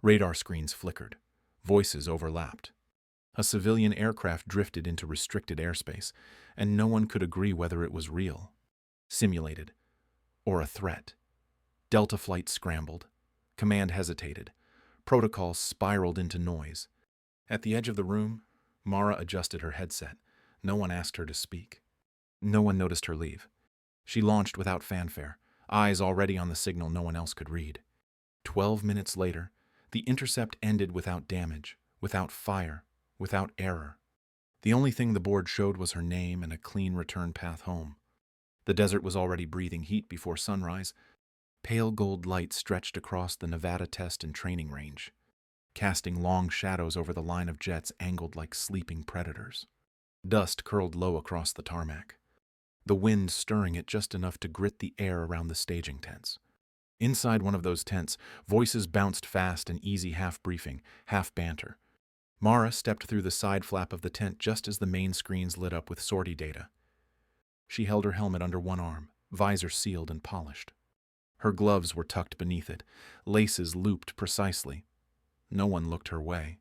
Radar screens flickered. Voices overlapped. A civilian aircraft drifted into restricted airspace, and no one could agree whether it was real, simulated, or a threat. Delta Flight scrambled. Command hesitated. Protocols spiraled into noise. At the edge of the room, Mara adjusted her headset. No one asked her to speak. No one noticed her leave. She launched without fanfare, eyes already on the signal no one else could read. 12 minutes later, the intercept ended without damage, without fire, without error. The only thing the board showed was her name and a clean return path home. The desert was already breathing heat before sunrise. Pale gold light stretched across the Nevada test and training range, casting long shadows over the line of jets angled like sleeping predators. Dust curled low across the tarmac, the wind stirring it just enough to grit the air around the staging tents. Inside one of those tents, voices bounced fast and easy, half briefing, half banter. Mara stepped through the side flap of the tent just as the main screens lit up with sortie data. She held her helmet under one arm, visor sealed and polished. Her gloves were tucked beneath it, laces looped precisely. No one looked her way.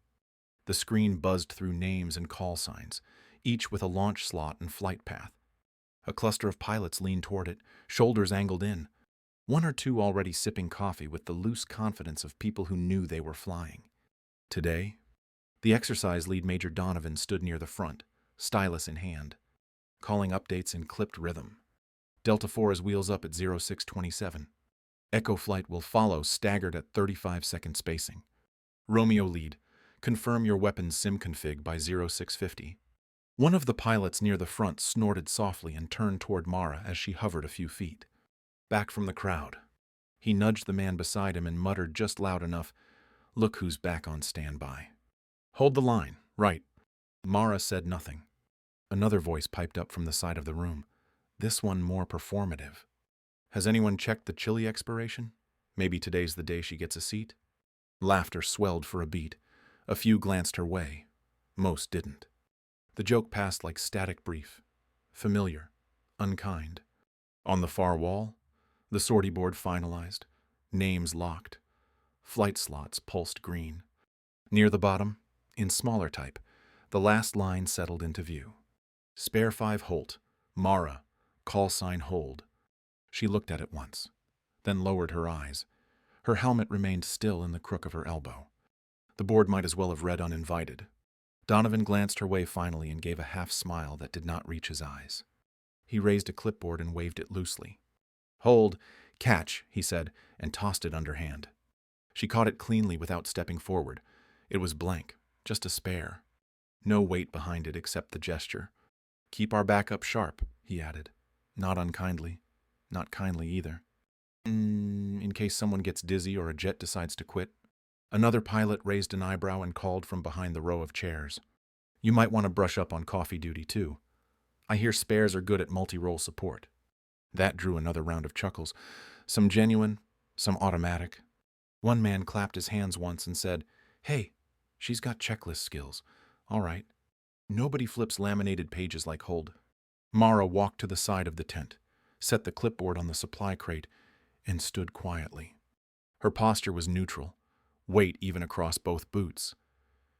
The screen buzzed through names and call signs, each with a launch slot and flight path. A cluster of pilots leaned toward it, shoulders angled in, one or two already sipping coffee with the loose confidence of people who knew they were flying. Today, the exercise lead Major Donovan stood near the front, stylus in hand, calling updates in clipped rhythm. Delta 4 is wheels up at 0627. Echo flight will follow, staggered at 35-second spacing. Romeo lead, confirm your weapon's sim config by 0650. One of the pilots near the front snorted softly and turned toward Mara as she hovered a few feet. Back from the crowd. He nudged the man beside him and muttered just loud enough, "Look who's back on standby." "Hold the line, right." Mara said nothing. Another voice piped up from the side of the room, this one more performative. "Has anyone checked the chili expiration? Maybe today's the day she gets a seat?" Laughter swelled for a beat. A few glanced her way. Most didn't. The joke passed like static brief. Familiar. Unkind. On the far wall, the sortie board finalized. Names locked. Flight slots pulsed green. Near the bottom, in smaller type, the last line settled into view. Spare 5 Holt. Mara. Call sign hold. She looked at it once, then lowered her eyes. Her helmet remained still in the crook of her elbow. The board might as well have read uninvited. Donovan glanced her way finally and gave a half smile that did not reach his eyes. He raised a clipboard and waved it loosely. "Hold, catch," he said, and tossed it underhand. She caught it cleanly without stepping forward. It was blank, just a spare. No weight behind it except the gesture. "Keep our backup sharp," he added. Not unkindly, not kindly either. In case someone gets dizzy or a jet decides to quit." Another pilot raised an eyebrow and called from behind the row of chairs. "You might want to brush up on coffee duty, too. I hear spares are good at multi-role support." That drew another round of chuckles. Some genuine, some automatic. One man clapped his hands once and said, "Hey, she's got checklist skills. All right." Nobody flips laminated pages like Hold. Mara walked to the side of the tent, set the clipboard on the supply crate, and stood quietly. Her posture was neutral, weight even across both boots.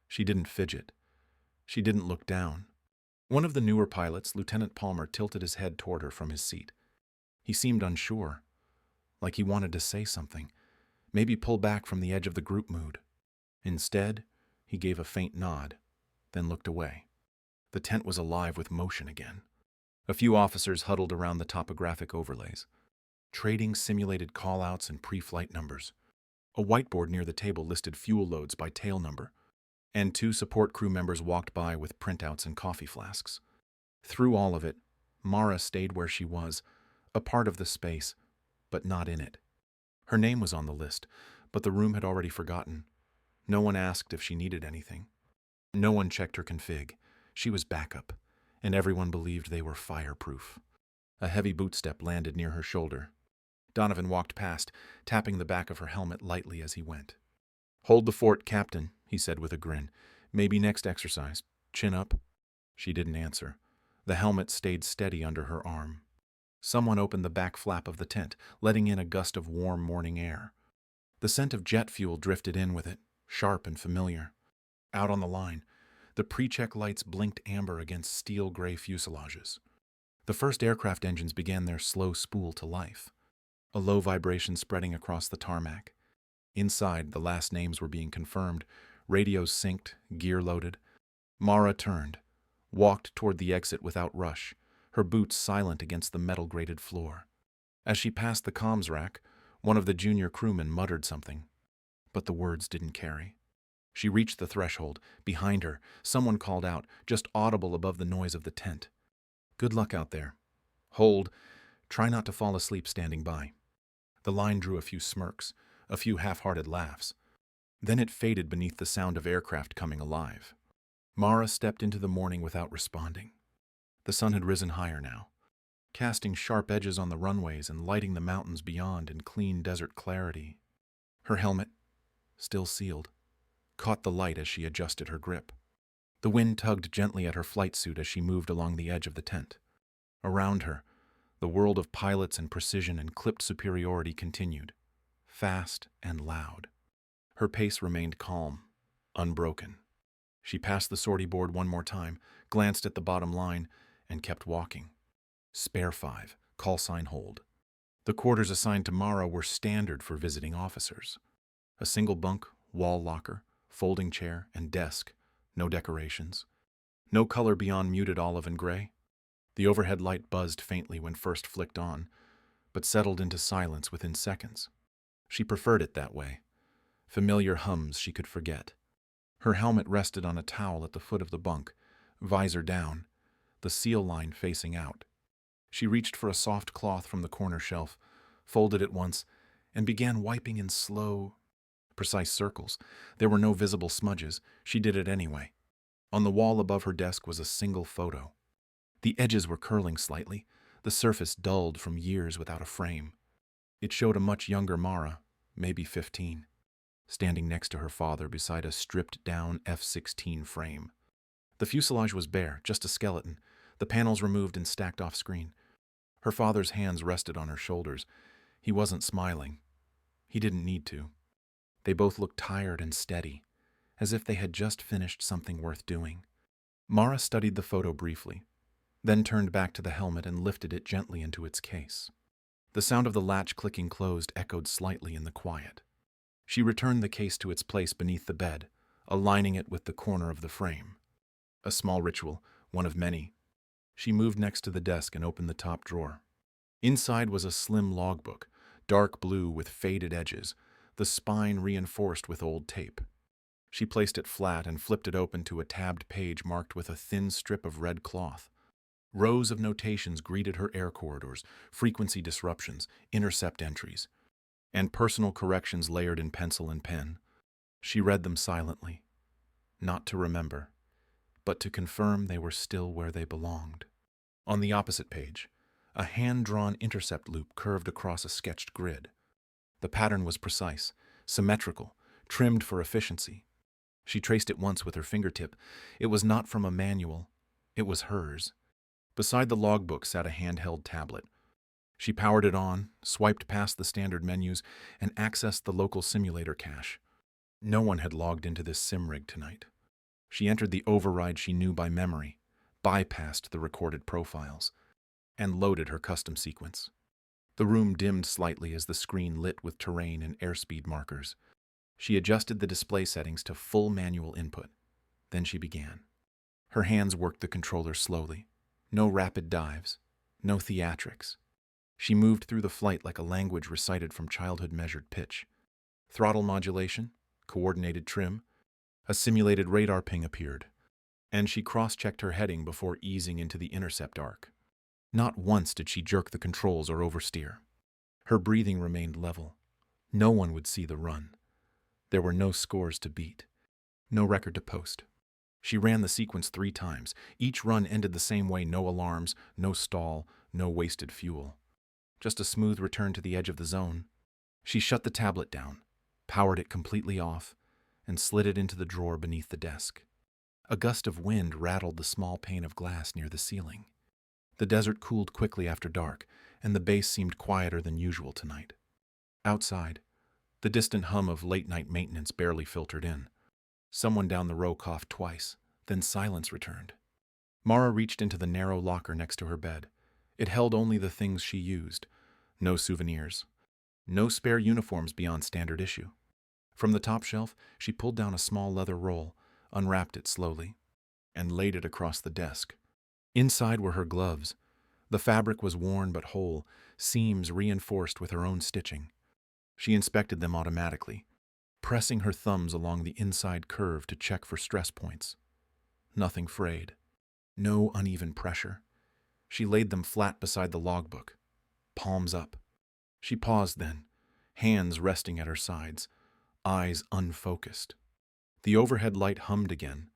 She didn't fidget. She didn't look down. One of the newer pilots, Lieutenant Palmer, tilted his head toward her from his seat. He seemed unsure, like he wanted to say something, maybe pull back from the edge of the group mood. Instead, he gave a faint nod, then looked away. The tent was alive with motion again. A few officers huddled around the topographic overlays, trading simulated call-outs and pre-flight numbers. A whiteboard near the table listed fuel loads by tail number, and 2 support crew members walked by with printouts and coffee flasks. Through all of it, Mara stayed where she was, a part of the space, but not in it. Her name was on the list, but the room had already forgotten. No one asked if she needed anything. No one checked her config. She was backup, and everyone believed they were fireproof. A heavy bootstep landed near her shoulder. Donovan walked past, tapping the back of her helmet lightly as he went. "Hold the fort, Captain," he said with a grin. "Maybe next exercise. Chin up." She didn't answer. The helmet stayed steady under her arm. Someone opened the back flap of the tent, letting in a gust of warm morning air. The scent of jet fuel drifted in with it, sharp and familiar. Out on the line, the pre-check lights blinked amber against steel-gray fuselages. The first aircraft engines began their slow spool to life, a low vibration spreading across the tarmac. Inside, the last names were being confirmed, radios synced, gear loaded. Mara turned, walked toward the exit without rush, her boots silent against the metal-grated floor. As she passed the comms rack, one of the junior crewmen muttered something, but the words didn't carry. She reached the threshold. Behind her, someone called out, just audible above the noise of the tent. "Good luck out there. Hold. Try not to fall asleep standing by." The line drew a few smirks, a few half-hearted laughs. Then it faded beneath the sound of aircraft coming alive. Mara stepped into the morning without responding. The sun had risen higher now, casting sharp edges on the runways and lighting the mountains beyond in clean desert clarity. Her helmet, still sealed, caught the light as she adjusted her grip. The wind tugged gently at her flight suit as she moved along the edge of the tent. Around her, the world of pilots and precision and clipped superiority continued, fast and loud. Her pace remained calm, unbroken. She passed the sortie board one more time, glanced at the bottom line, and kept walking. Spare 5, call sign hold. The quarters assigned to Mara were standard for visiting officers. A single bunk, wall locker, folding chair, and desk. No decorations. No color beyond muted olive and gray. The overhead light buzzed faintly when first flicked on, but settled into silence within seconds. She preferred it that way. Familiar hums she could forget. Her helmet rested on a towel at the foot of the bunk, visor down, the seal line facing out. She reached for a soft cloth from the corner shelf, folded it once, and began wiping in slow, precise circles. There were no visible smudges. She did it anyway. On the wall above her desk was a single photo. The edges were curling slightly, the surface dulled from years without a frame. It showed a much younger Mara, maybe 15, standing next to her father beside a stripped-down F-16 frame. The fuselage was bare, just a skeleton, the panels removed and stacked off-screen. Her father's hands rested on her shoulders. He wasn't smiling. He didn't need to. They both looked tired and steady, as if they had just finished something worth doing. Mara studied the photo briefly, then turned back to the helmet and lifted it gently into its case. The sound of the latch clicking closed echoed slightly in the quiet. She returned the case to its place beneath the bed, aligning it with the corner of the frame. A small ritual, one of many. She moved next to the desk and opened the top drawer. Inside was a slim logbook, dark blue with faded edges, the spine reinforced with old tape. She placed it flat and flipped it open to a tabbed page marked with a thin strip of red cloth. Rows of notations greeted her air corridors, frequency disruptions, intercept entries, and personal corrections layered in pencil and pen. She read them silently, not to remember, but to confirm they were still where they belonged. On the opposite page, a hand-drawn intercept loop curved across a sketched grid. The pattern was precise, symmetrical, trimmed for efficiency. She traced it once with her fingertip. It was not from a manual. It was hers. Beside the logbook sat a handheld tablet. She powered it on, swiped past the standard menus, and accessed the local simulator cache. No one had logged into this sim rig tonight. She entered the override she knew by memory, bypassed the recorded profiles, and loaded her custom sequence. The room dimmed slightly as the screen lit with terrain and airspeed markers. She adjusted the display settings to full manual input. Then she began. Her hands worked the controller slowly. No rapid dives, no theatrics. She moved through the flight like a language recited from childhood measured pitch. Throttle modulation, coordinated trim, a simulated radar ping appeared, and she cross-checked her heading before easing into the intercept arc. Not once did she jerk the controls or oversteer. Her breathing remained level. No one would see the run. There were no scores to beat, no record to post. She ran the sequence 3 times. Each run ended the same way: no alarms, no stall, no wasted fuel. Just a smooth return to the edge of the zone. She shut the tablet down, powered it completely off, and slid it into the drawer beneath the desk. A gust of wind rattled the small pane of glass near the ceiling. The desert cooled quickly after dark, and the base seemed quieter than usual tonight. Outside, The distant hum of late-night maintenance barely filtered in. Someone down the row coughed twice, then silence returned. Mara reached into the narrow locker next to her bed. It held only the things she used. No souvenirs. No spare uniforms beyond standard issue. From the top shelf, she pulled down a small leather roll, unwrapped it slowly, and laid it across the desk. Inside were her gloves. The fabric was worn but whole, seams reinforced with her own stitching. She inspected them automatically, pressing her thumbs along the inside curve to check for stress points. Nothing frayed. No uneven pressure. She laid them flat beside the logbook, palms up. She paused then, hands resting at her sides, eyes unfocused. The overhead light hummed again,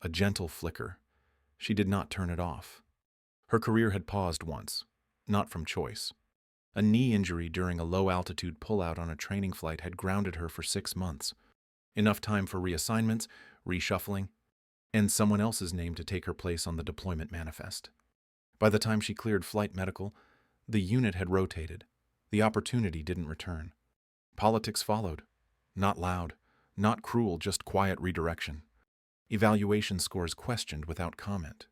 a gentle flicker. She did not turn it off. Her career had paused once, not from choice. A knee injury during a low-altitude pullout on a training flight had grounded her for 6 months. Enough time for reassignments, reshuffling, and someone else's name to take her place on the deployment manifest. By the time she cleared flight medical, the unit had rotated. The opportunity didn't return. Politics followed. Not loud, not cruel, just quiet redirection. Evaluation scores questioned without comment.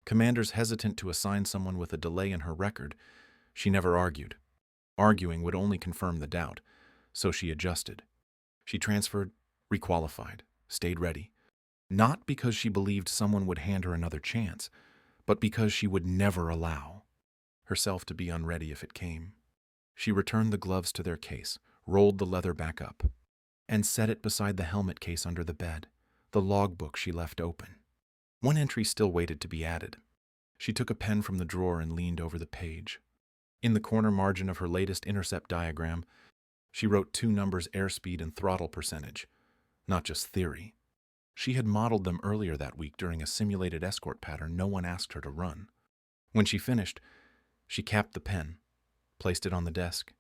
Commanders hesitant to assign someone with a delay in her record. She never argued. Arguing would only confirm the doubt, so she adjusted. She transferred, requalified, stayed ready. Not because she believed someone would hand her another chance, but because she would never allow herself to be unready if it came. She returned the gloves to their case, rolled the leather back up, and set it beside the helmet case under the bed, the logbook she left open. One entry still waited to be added. She took a pen from the drawer and leaned over the page. In the corner margin of her latest Intercept diagram, she wrote 2 numbers: airspeed and throttle percentage, not just theory. She had modeled them earlier that week during a simulated escort pattern no one asked her to run. When she finished, she capped the pen, placed it on the desk,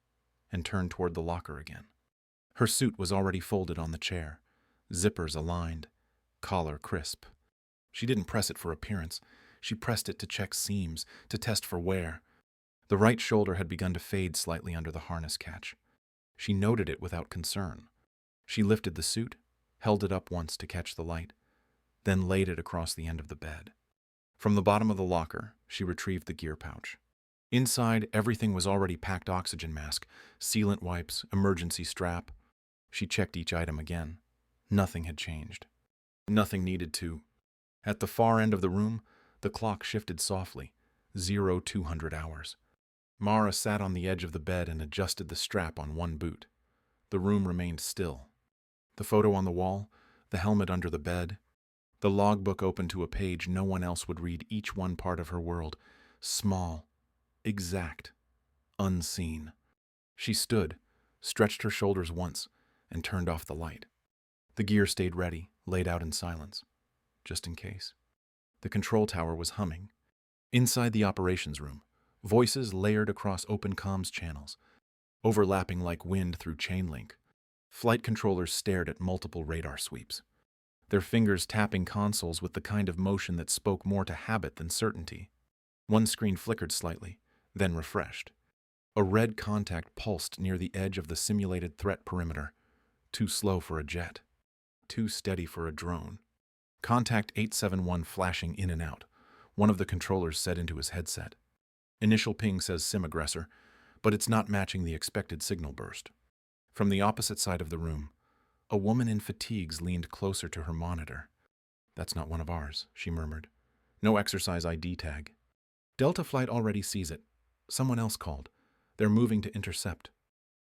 and turned toward the locker again. Her suit was already folded on the chair, zippers aligned, collar crisp. She didn't press it for appearance. She pressed it to check seams, to test for wear. The right shoulder had begun to fade slightly under the harness catch. She noted it without concern. She lifted the suit, held it up once to catch the light, then laid it across the end of the bed. From the bottom of the locker, she retrieved the gear pouch. Inside, everything was already packed: oxygen mask, sealant wipes, emergency strap. She checked each item again. Nothing had changed. Nothing needed to. At the far end of the room, the clock shifted softly, 0200 hours. Mara sat on the edge of the bed and adjusted the strap on one boot. The room remained still. The photo on the wall, the helmet under the bed, the logbook open to a page no one else would read, each one part of her world, small, exact, unseen. She stood, stretched her shoulders once, and turned off the light. The gear stayed ready, laid out in silence, just in case. The control tower was humming. Inside the operations room, voices layered across open comms channels, overlapping like wind through chain link. Flight controllers stared at multiple radar sweeps, their fingers tapping consoles with the kind of motion that spoke more to habit than certainty. One screen flickered slightly, then refreshed. A red contact pulsed near the edge of the simulated threat perimeter. Too slow for a jet. Too steady for a drone. Contact 871 flashing in and out. One of the controllers said into his headset. Initial ping says sim aggressor, but it's not matching the expected signal burst. From the opposite side of the room, a woman in fatigues leaned closer to her monitor. "That's not one of ours," she murmured. "No exercise ID tag." "Delta flight already sees it. Someone else called. They're moving to intercept."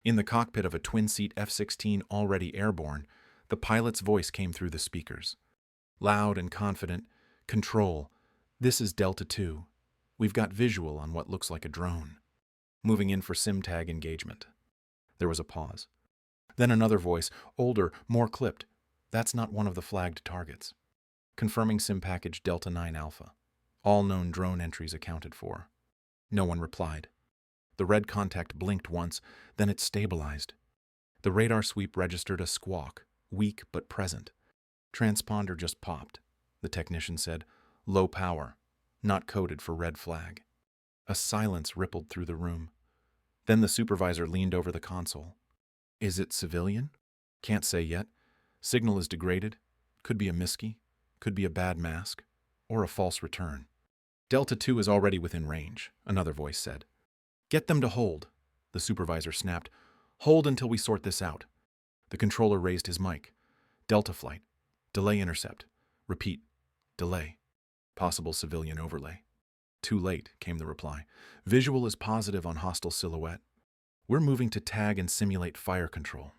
In the cockpit of a twin-seat F-16 already airborne, the pilot's voice came through the speakers. Loud and confident, "Control, this is Delta 2. We've got visual on what looks like a drone. Moving in for sim tag engagement." There was a pause. Then another voice, older, more clipped. "That's not one of the flagged targets. Confirming sim package Delta 9 Alpha. All known drone entries accounted for." No one replied. The red contact blinked once, then it stabilized. The radar sweep registered a squawk, weak but present. "Transponder just popped," the technician said. "Low power, not coded for red flag." A silence rippled through the room. Then the supervisor leaned over the console. Is it civilian? Can't say yet. Signal is degraded. Could be a misky. Could be a bad mask. Or a false return. Delta 2 is already within range, another voice said. Get them to hold, the supervisor snapped. Hold until we sort this out. The controller raised his mic. Delta flight. Delay intercept. Repeat. Delay. Possible civilian overlay. Too late, came the reply. Visual is positive on hostile silhouette. We're moving to tag and simulate fire control.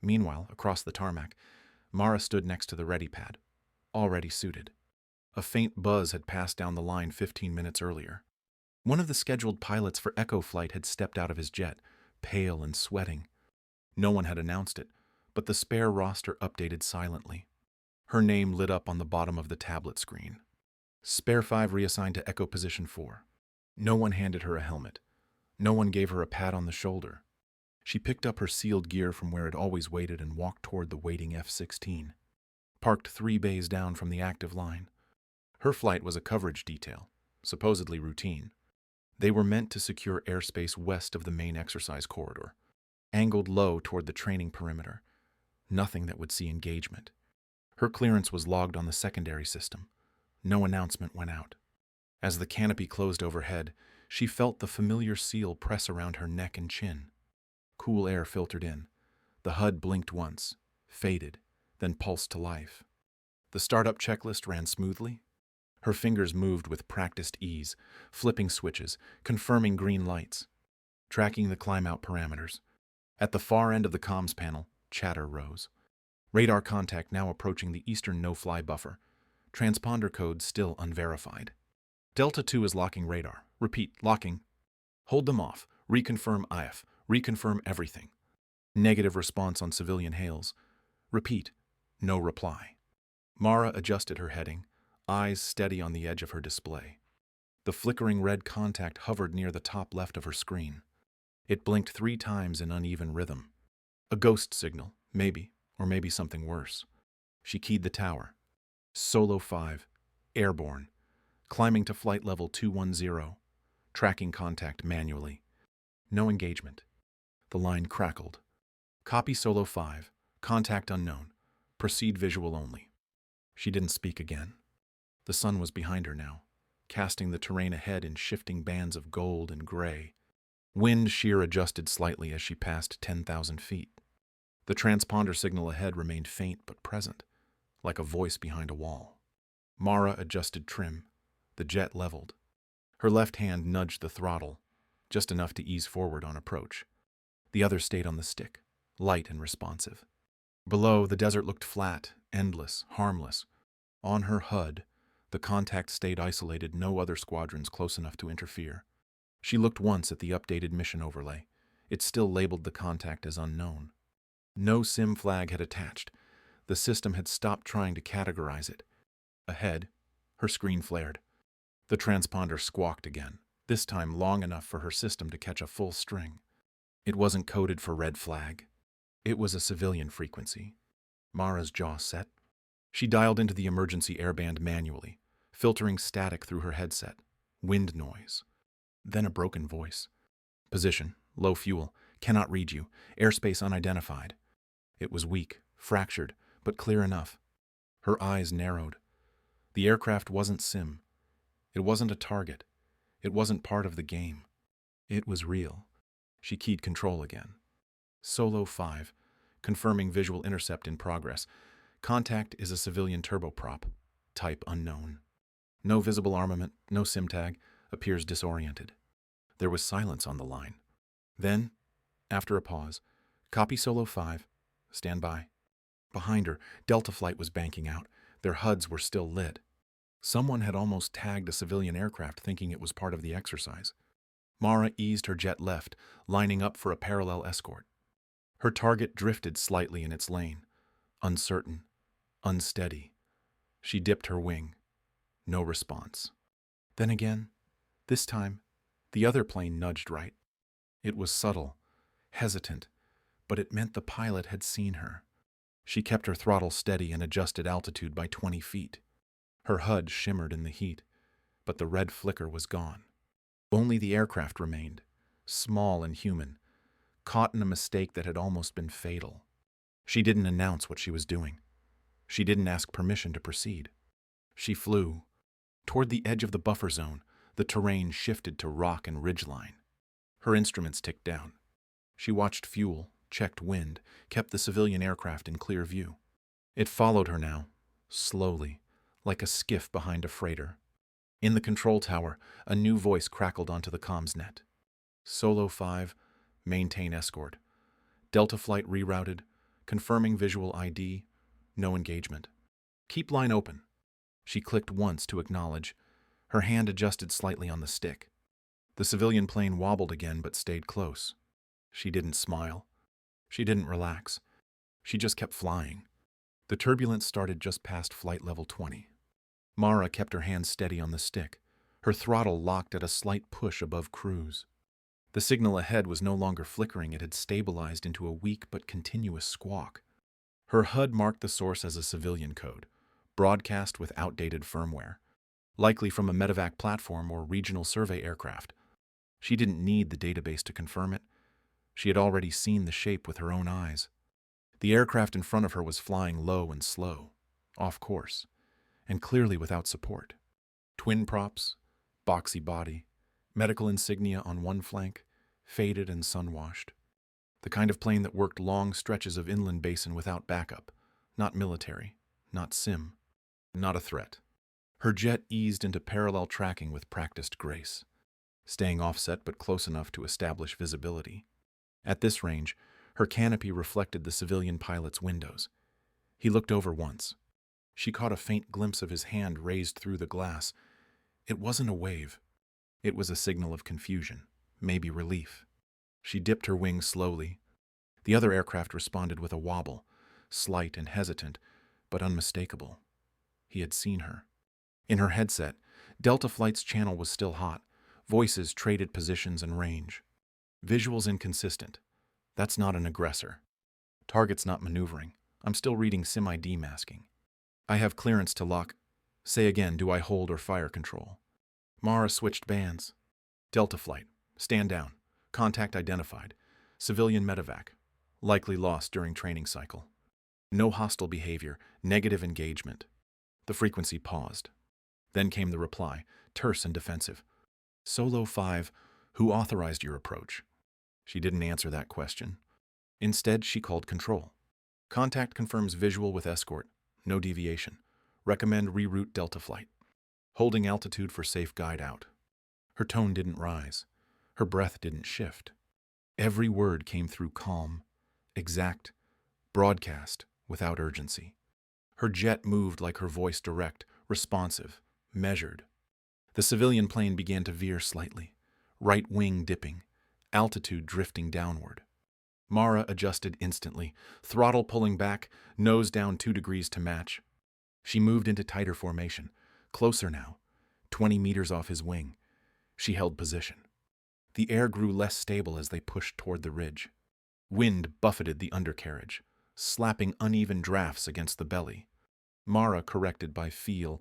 Meanwhile, across the tarmac, Mara stood next to the ready pad, already suited. A faint buzz had passed down the line 15 minutes earlier. One of the scheduled pilots for Echo Flight had stepped out of his jet, pale and sweating. No one had announced it, but the spare roster updated silently. Her name lit up on the bottom of the tablet screen. Spare 5 reassigned to Echo Position 4. No one handed her a helmet. No one gave her a pat on the shoulder. She picked up her sealed gear from where it always waited and walked toward the waiting F-16. Parked 3 bays down from the active line. Her flight was a coverage detail, supposedly routine. They were meant to secure airspace west of the main exercise corridor, angled low toward the training perimeter. Nothing that would see engagement. Her clearance was logged on the secondary system. No announcement went out. As the canopy closed overhead, she felt the familiar seal press around her neck and chin. Cool air filtered in. The HUD blinked once, faded, then pulsed to life. The startup checklist ran smoothly. Her fingers moved with practiced ease, flipping switches, confirming green lights, tracking the climb-out parameters. At the far end of the comms panel, chatter rose. Radar contact now approaching the eastern no-fly buffer. Transponder code still unverified. Delta 2 is locking radar. Repeat, locking. Hold them off. Reconfirm IF. Reconfirm everything. Negative response on civilian hails. Repeat. No reply. Mara adjusted her heading, eyes steady on the edge of her display. The flickering red contact hovered near the top left of her screen. It blinked 3 times in uneven rhythm. A ghost signal, maybe, or maybe something worse. She keyed the tower. Solo 5, airborne, climbing to flight level 210, tracking contact manually. No engagement. The line crackled. Copy Solo 5, contact unknown, proceed visual only. She didn't speak again. The sun was behind her now, casting the terrain ahead in shifting bands of gold and gray. Wind shear adjusted slightly as she passed 10,000 feet. The transponder signal ahead remained faint but present, like a voice behind a wall. Mara adjusted trim. The jet leveled. Her left hand nudged the throttle, just enough to ease forward on approach. The other stayed on the stick, light and responsive. Below, the desert looked flat, endless, harmless. On her HUD, the contact stayed isolated, no other squadrons close enough to interfere. She looked once at the updated mission overlay. It still labeled the contact as unknown. No SIM flag had attached. The system had stopped trying to categorize it. Ahead, her screen flared. The transponder squawked again, this time long enough for her system to catch a full string. It wasn't coded for red flag. It was a civilian frequency. Mara's jaw set. She dialed into the emergency airband manually, filtering static through her headset. Wind noise. Then a broken voice. Position, low fuel, cannot read you, airspace unidentified. It was weak, fractured, but clear enough. Her eyes narrowed. The aircraft wasn't SIM. It wasn't a target. It wasn't part of the game. It was real. She keyed control again. Solo 5, confirming visual intercept in progress. Contact is a civilian turboprop, type unknown. No visible armament, no SIM tag, appears disoriented. There was silence on the line. Then, after a pause, copy Solo 5, stand by. Behind her, Delta Flight was banking out. Their HUDs were still lit. Someone had almost tagged a civilian aircraft thinking it was part of the exercise. Mara eased her jet left, lining up for a parallel escort. Her target drifted slightly in its lane, uncertain, unsteady. She dipped her wing. No response. Then again, this time, the other plane nudged right. It was subtle, hesitant, but it meant the pilot had seen her. She kept her throttle steady and adjusted altitude by 20 feet. Her HUD shimmered in the heat, but the red flicker was gone. Only the aircraft remained, small and human, caught in a mistake that had almost been fatal. She didn't announce what she was doing. She didn't ask permission to proceed. She flew. Toward the edge of the buffer zone, the terrain shifted to rock and ridgeline. Her instruments ticked down. She watched fuel, checked wind, kept the civilian aircraft in clear view. It followed her now, slowly, like a skiff behind a freighter. In the control tower, a new voice crackled onto the comms net. Solo 5, maintain escort. Delta flight rerouted, confirming visual ID, no engagement. Keep line open. She clicked once to acknowledge. Her hand adjusted slightly on the stick. The civilian plane wobbled again but stayed close. She didn't smile. She didn't relax. She just kept flying. The turbulence started just past flight level 20. Mara kept her hand steady on the stick, her throttle locked at a slight push above cruise. The signal ahead was no longer flickering. It had stabilized into a weak but continuous squawk. Her HUD marked the source as a civilian code, broadcast with outdated firmware, likely from a medevac platform or regional survey aircraft. She didn't need the database to confirm it. She had already seen the shape with her own eyes. The aircraft in front of her was flying low and slow, off course, and clearly without support. Twin props, boxy body, medical insignia on one flank, faded and sun-washed. The kind of plane that worked long stretches of inland basin without backup, not military, not sim, not a threat. Her jet eased into parallel tracking with practiced grace, staying offset but close enough to establish visibility. At this range, her canopy reflected the civilian pilot's windows. He looked over once. She caught a faint glimpse of his hand raised through the glass. It wasn't a wave. It was a signal of confusion, maybe relief. She dipped her wings slowly. The other aircraft responded with a wobble, slight and hesitant, but unmistakable. He had seen her. In her headset, Delta Flight's channel was still hot. Voices traded positions and range. Visuals inconsistent. That's not an aggressor. Target's not maneuvering. I'm still reading SIM ID masking. I have clearance to lock. Say again, do I hold or fire control? Mara switched bands. Delta Flight. Stand down. Contact identified. Civilian medevac. Likely lost during training cycle. No hostile behavior. Negative engagement. The frequency paused. Then came the reply, terse and defensive. Solo 5, who authorized your approach? She didn't answer that question. Instead, she called control. Contact confirms visual with escort. No deviation. Recommend reroute Delta Flight. Holding altitude for safe guide out. Her tone didn't rise. Her breath didn't shift. Every word came through calm, exact, broadcast, without urgency. Her jet moved like her voice, direct, responsive, measured. The civilian plane began to veer slightly, right wing dipping, altitude drifting downward. Mara adjusted instantly, throttle pulling back, nose down 2 degrees to match. She moved into tighter formation, closer now, 20 meters off his wing. She held position. The air grew less stable as they pushed toward the ridge. Wind buffeted the undercarriage, slapping uneven drafts against the belly. Mara corrected by feel,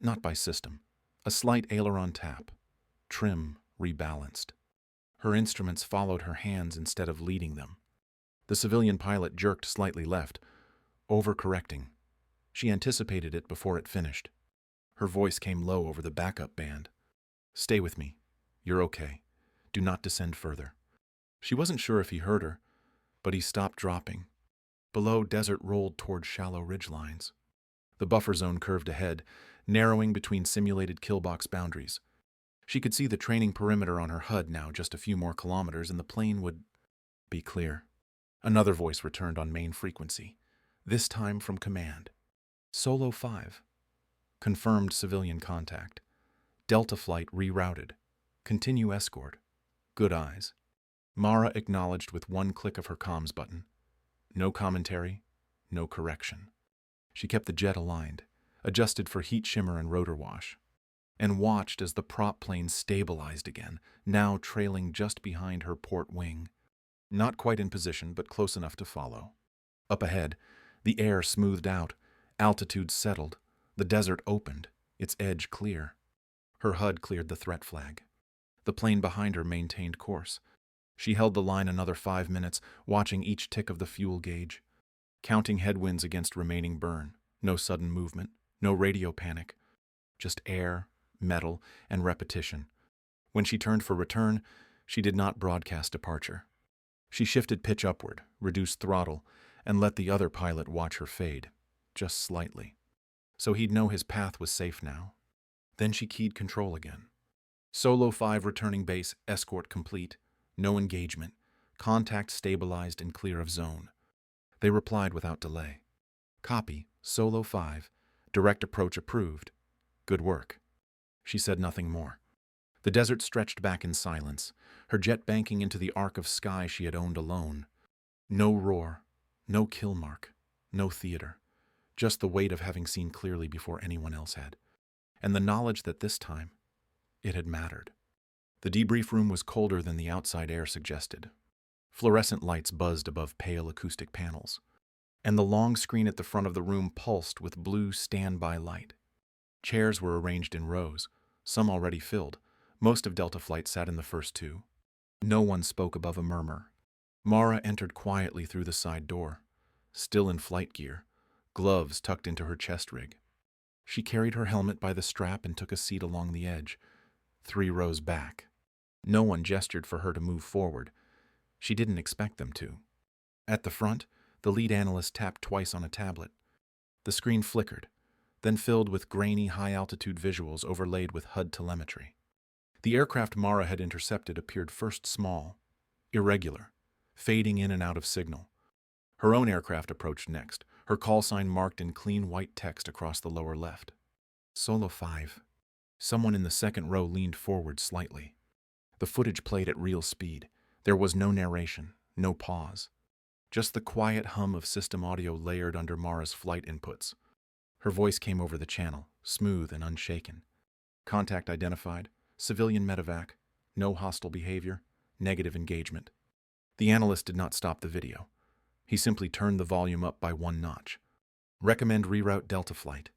not by system. A slight aileron tap. Trim rebalanced. Her instruments followed her hands instead of leading them. The civilian pilot jerked slightly left, overcorrecting. She anticipated it before it finished. Her voice came low over the backup band. Stay with me. You're okay. Do not descend further. She wasn't sure if he heard her, but he stopped dropping. Below, desert rolled toward shallow ridgelines. The buffer zone curved ahead, narrowing between simulated killbox boundaries. She could see the training perimeter on her HUD now, just a few more kilometers, and the plane would be clear. Another voice returned on main frequency, this time from command. Solo 5. Confirmed civilian contact. Delta Flight rerouted. Continue escort. Good eyes. Mara acknowledged with one click of her comms button. No commentary, no correction. She kept the jet aligned, adjusted for heat shimmer and rotor wash, and watched as the prop plane stabilized again, now trailing just behind her port wing. Not quite in position, but close enough to follow. Up ahead, the air smoothed out, altitude settled, the desert opened, its edge clear. Her HUD cleared the threat flag. The plane behind her maintained course. She held the line another 5 minutes, watching each tick of the fuel gauge, counting headwinds against remaining burn. No sudden movement, no radio panic, just air, metal, and repetition. When she turned for return, she did not broadcast departure. She shifted pitch upward, reduced throttle, and let the other pilot watch her fade, just slightly, so he'd know his path was safe now. Then she keyed control again. Solo 5 returning base, escort complete, no engagement, contact stabilized and clear of zone. They replied without delay. Copy, Solo 5, direct approach approved. Good work. She said nothing more. The desert stretched back in silence, her jet banking into the arc of sky she had owned alone. No roar, no kill mark, no theater, just the weight of having seen clearly before anyone else had, and the knowledge that this time, it had mattered. The debrief room was colder than the outside air suggested. Fluorescent lights buzzed above pale acoustic panels, and the long screen at the front of the room pulsed with blue standby light. Chairs were arranged in rows, some already filled. Most of Delta Flight sat in the first two. No one spoke above a murmur. Mara entered quietly through the side door, still in flight gear, gloves tucked into her chest rig. She carried her helmet by the strap and took a seat along the edge, 3 rows back. No one gestured for her to move forward. She didn't expect them to. At the front, the lead analyst tapped twice on a tablet. The screen flickered, then filled with grainy high-altitude visuals overlaid with HUD telemetry. The aircraft Mara had intercepted appeared first small, irregular, fading in and out of signal. Her own aircraft approached next, her call sign marked in clean white text across the lower left. Solo 5. Someone in the second row leaned forward slightly. The footage played at real speed. There was no narration, no pause. Just the quiet hum of system audio layered under Mara's flight inputs. Her voice came over the channel, smooth and unshaken. Contact identified, civilian medevac, no hostile behavior, negative engagement. The analyst did not stop the video. He simply turned the volume up by 1 notch. Recommend reroute Delta Flight,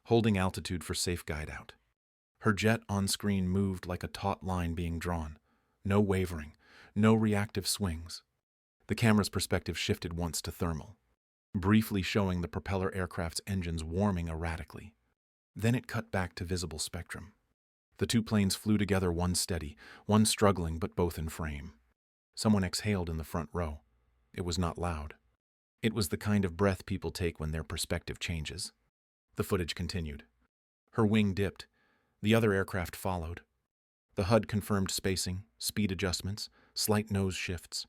holding altitude for safe guide out. Her jet on screen moved like a taut line being drawn. No wavering, no reactive swings. The camera's perspective shifted once to thermal, briefly showing the propeller aircraft's engines warming erratically. Then it cut back to visible spectrum. The 2 planes flew together, one steady, one struggling, but both in frame. Someone exhaled in the front row. It was not loud. It was the kind of breath people take when their perspective changes. The footage continued. Her wing dipped. The other aircraft followed. The HUD confirmed spacing, speed adjustments, slight nose shifts.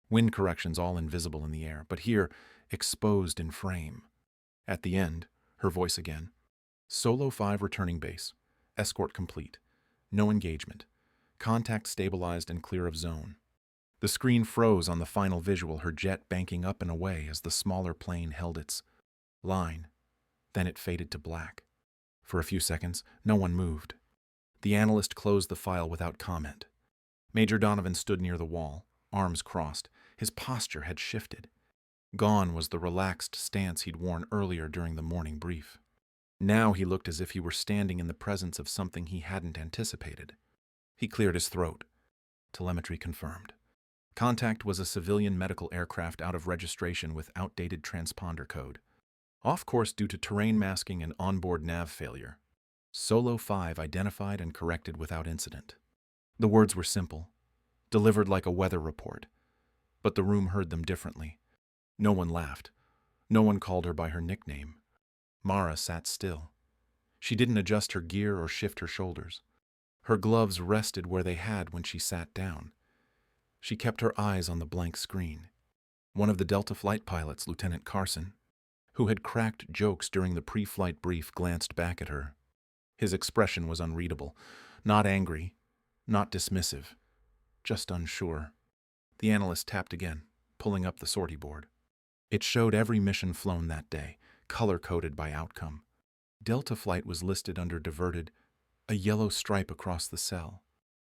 Wind corrections all invisible in the air, but here, exposed in frame. At the end, her voice again. Solo 5 returning base. Escort complete. No engagement. Contact stabilized and clear of zone. The screen froze on the final visual, her jet banking up and away as the smaller plane held its line. Then it faded to black. For a few seconds, no one moved. The analyst closed the file without comment. Major Donovan stood near the wall, arms crossed. His posture had shifted. Gone was the relaxed stance he'd worn earlier during the morning brief. Now he looked as if he were standing in the presence of something he hadn't anticipated. He cleared his throat. Telemetry confirmed. Contact was a civilian medical aircraft out of registration with outdated transponder code. Off course due to terrain masking and onboard nav failure. Solo 5 identified and corrected without incident. The words were simple, delivered like a weather report, but the room heard them differently. No one laughed. No one called her by her nickname. Mara sat still. She didn't adjust her gear or shift her shoulders. Her gloves rested where they had when she sat down. She kept her eyes on the blank screen. One of the Delta Flight pilots, Lieutenant Carson, who had cracked jokes during the pre-flight brief, glanced back at her. His expression was unreadable. Not angry, not dismissive, just unsure. The analyst tapped again, pulling up the sortie board. It showed every mission flown that day, color-coded by outcome. Delta Flight was listed under diverted, a yellow stripe across the cell.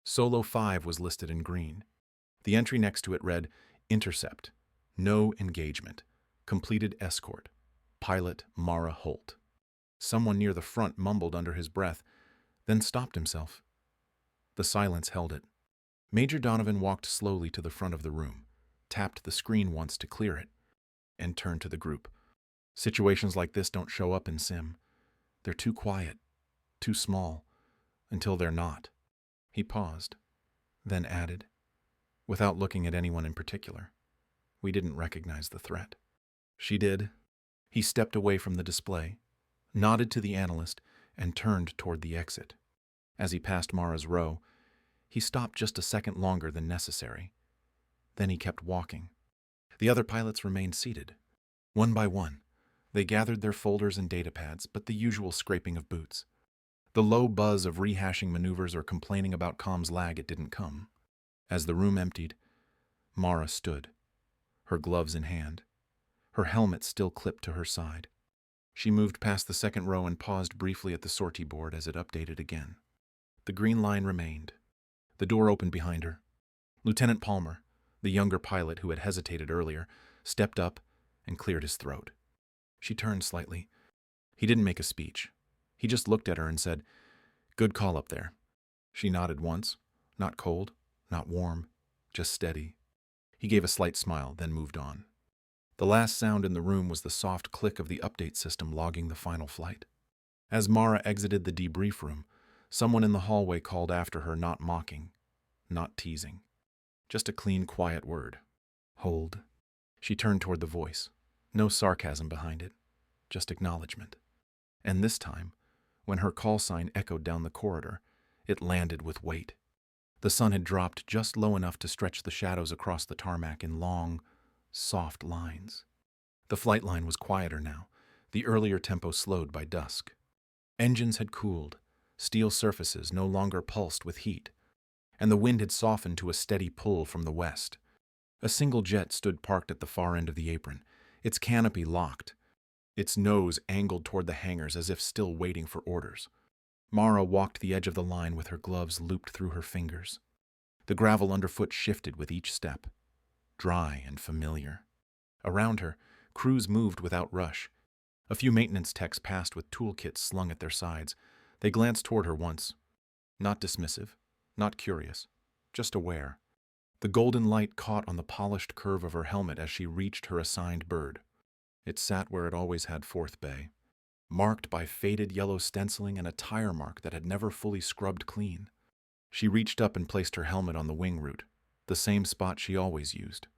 Solo 5 was listed in green. The entry next to it read, Intercept, no engagement, completed escort, pilot Mara Holt. Someone near the front mumbled under his breath, then stopped himself. The silence held it. Major Donovan walked slowly to the front of the room, tapped the screen once to clear it, and turned to the group. Situations like this don't show up in Sim. They're too quiet, too small, until they're not. He paused, then added, without looking at anyone in particular, "We didn't recognize the threat." She did. He stepped away from the display, nodded to the analyst, and turned toward the exit. As he passed Mara's row, he stopped just a second longer than necessary. Then he kept walking. The other pilots remained seated. One by one, they gathered their folders and datapads, but the usual scraping of boots. The low buzz of rehashing maneuvers or complaining about comms lag, it didn't come. As the room emptied, Mara stood, her gloves in hand, her helmet still clipped to her side. She moved past the second row and paused briefly at the sortie board as it updated again. The green line remained. The door opened behind her. Lieutenant Palmer, the younger pilot who had hesitated earlier, stepped up and cleared his throat. She turned slightly. He didn't make a speech. He just looked at her and said, "Good call up there." She nodded once, not cold, not warm, just steady. He gave a slight smile, then moved on. The last sound in the room was the soft click of the update system logging the final flight. As Mara exited the debrief room, someone in the hallway called after her, not mocking, not teasing. Just a clean, quiet word. "Hold." She turned toward the voice. No sarcasm behind it, just acknowledgement. And this time, when her call sign echoed down the corridor, it landed with weight. The sun had dropped just low enough to stretch the shadows across the tarmac in long, soft lines. The flight line was quieter now, the earlier tempo slowed by dusk. Engines had cooled, steel surfaces no longer pulsed with heat, and the wind had softened to a steady pull from the west. A single jet stood parked at the far end of the apron, its canopy locked, its nose angled toward the hangars as if still waiting for orders. Mara walked the edge of the line with her gloves looped through her fingers. The gravel underfoot shifted with each step, dry and familiar. Around her, crews moved without rush. A few maintenance techs passed with toolkits slung at their sides. They glanced toward her once. Not dismissive, not curious, just aware. The golden light caught on the polished curve of her helmet as she reached her assigned bird. It sat where it always had, fourth bay, marked by faded yellow stenciling and a tire mark that had never fully scrubbed clean. She reached up and placed her helmet on the wing root, the same spot she always used,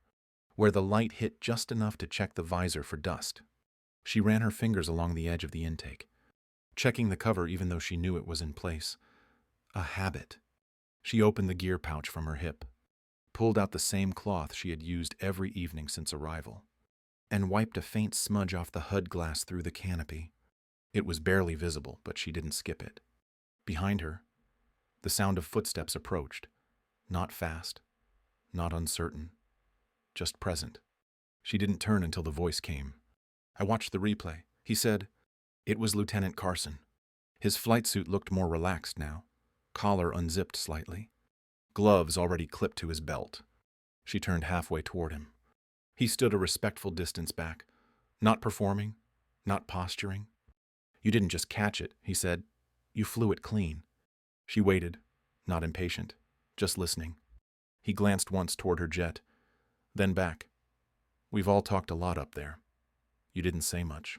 where the light hit just enough to check the visor for dust. She ran her fingers along the edge of the intake, checking the cover even though she knew it was in place. A habit. She opened the gear pouch from her hip, pulled out the same cloth she had used every evening since arrival, and wiped a faint smudge off the HUD glass through the canopy. It was barely visible, but she didn't skip it. Behind her, the sound of footsteps approached, not fast, not uncertain, just present. She didn't turn until the voice came. I watched the replay. He said, it was Lieutenant Carson. His flight suit looked more relaxed now, collar unzipped slightly, gloves already clipped to his belt. She turned halfway toward him. He stood a respectful distance back, not performing, not posturing. You didn't just catch it, he said. You flew it clean. She waited, not impatient, just listening. He glanced once toward her jet, then back. We've all talked a lot up there. You didn't say much.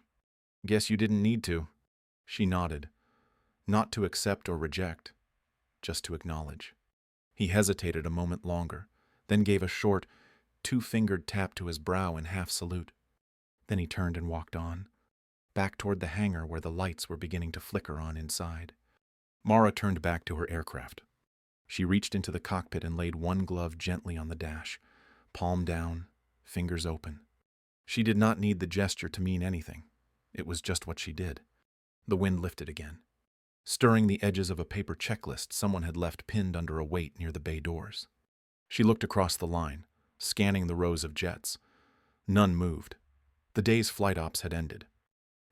Guess you didn't need to. She nodded, not to accept or reject, just to acknowledge. He hesitated a moment longer, then gave a short, two-fingered tap to his brow in half salute. Then he turned and walked on, back toward the hangar where the lights were beginning to flicker on inside. Mara turned back to her aircraft. She reached into the cockpit and laid one glove gently on the dash, palm down, fingers open. She did not need the gesture to mean anything. It was just what she did. The wind lifted again, stirring the edges of a paper checklist someone had left pinned under a weight near the bay doors. She looked across the line, scanning the rows of jets. None moved. The day's flight ops had ended.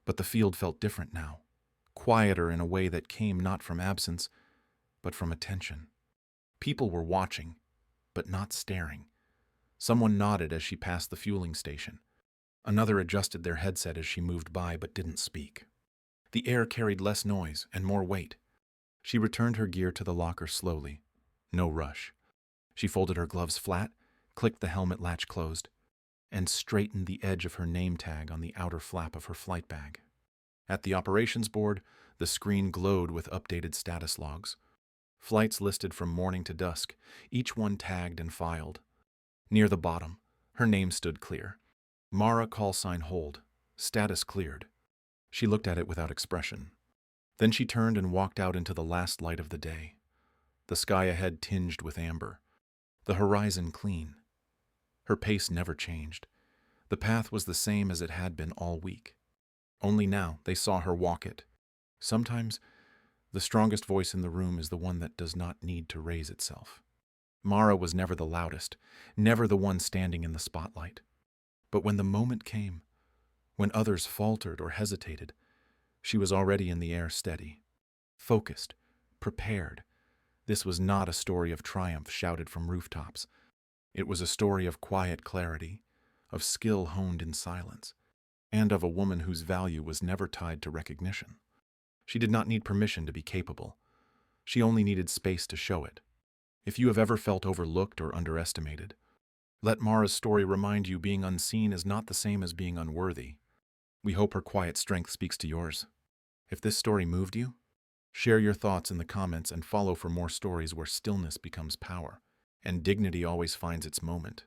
But the field felt different now, quieter in a way that came not from absence, but from attention. People were watching, but not staring. Someone nodded as she passed the fueling station. Another adjusted their headset as she moved by, but didn't speak. The air carried less noise and more weight. She returned her gear to the locker slowly. No rush. She folded her gloves flat, clicked the helmet latch closed, and straightened the edge of her name tag on the outer flap of her flight bag. At the operations board, the screen glowed with updated status logs. Flights listed from morning to dusk, each one tagged and filed. Near the bottom, her name stood clear. Mara call sign hold. Status cleared. She looked at it without expression. Then she turned and walked out into the last light of the day. The sky ahead tinged with amber. The horizon clean. Her pace never changed. The path was the same as it had been all week. Only now they saw her walk it. Sometimes, the strongest voice in the room is the one that does not need to raise itself. Mara was never the loudest, never the one standing in the spotlight. But when the moment came, when others faltered or hesitated, she was already in the air steady, focused, prepared. This was not a story of triumph shouted from rooftops. It was a story of quiet clarity, of skill honed in silence, and of a woman whose value was never tied to recognition. She did not need permission to be capable. She only needed space to show it. If you have ever felt overlooked or underestimated, let Mara's story remind you being unseen is not the same as being unworthy. We hope her quiet strength speaks to yours. If this story moved you, share your thoughts in the comments and follow for more stories where stillness becomes power, and dignity always finds its moment.